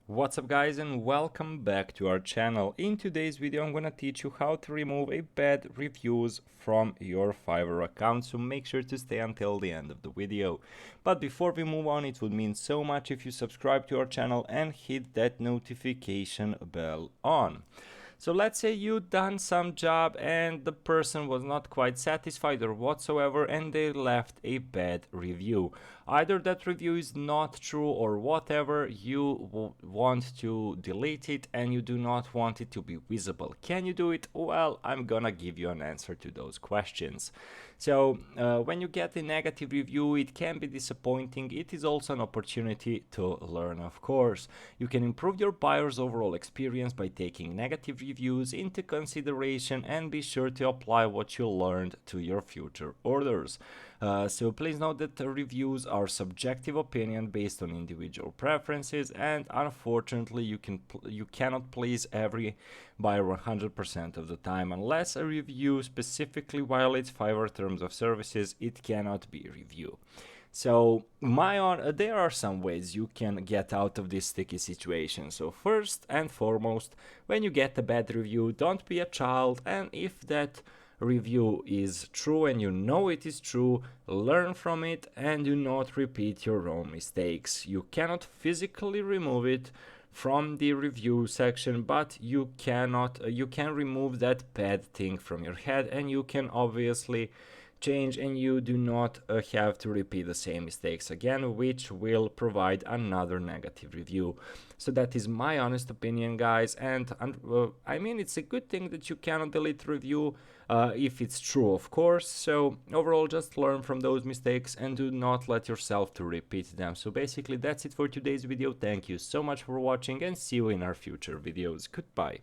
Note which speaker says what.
Speaker 1: What's up guys, and welcome back to our channel. In today's video I'm gonna teach you how to remove a bad reviews from your Fiverr account, so make sure to stay until the end of the video. But before we move on, it would mean so much if you subscribe to our channel and hit that notification bell on. So let's say you done some job and the person was not quite satisfied or whatsoever, and they left a bad review. Either that review is not true or whatever, you want to delete it and you do not want it to be visible. Can you do it? Well, I'm gonna give you an answer to those questions. So when you get a negative review, it can be disappointing. It is also an opportunity to learn, of course. You can improve your buyer's overall experience by taking negative reviews into consideration, and be sure to apply what you learned to your future orders. So please note that the reviews are subjective opinion based on individual preferences, and unfortunately you cannot please every buyer 100% of the time. Unless a review specifically violates Fiverr terms of services, it cannot be reviewed. So there are some ways you can get out of this sticky situation. So first and foremost, when you get a bad review, don't be a child, and if that review is true and you know it is true, learn from it and do not repeat your own mistakes. You cannot physically remove it from the review section, but you can remove that bad thing from your head, and you can obviously change, and you do not have to repeat the same mistakes again, which will provide another negative review. So that is my honest opinion, guys, and I mean, it's a good thing that you cannot delete review if it's true, of course. So overall, just learn from those mistakes and do not let yourself to repeat them. So basically that's it for today's video. Thank you so much for watching, and see you in our future videos. Goodbye.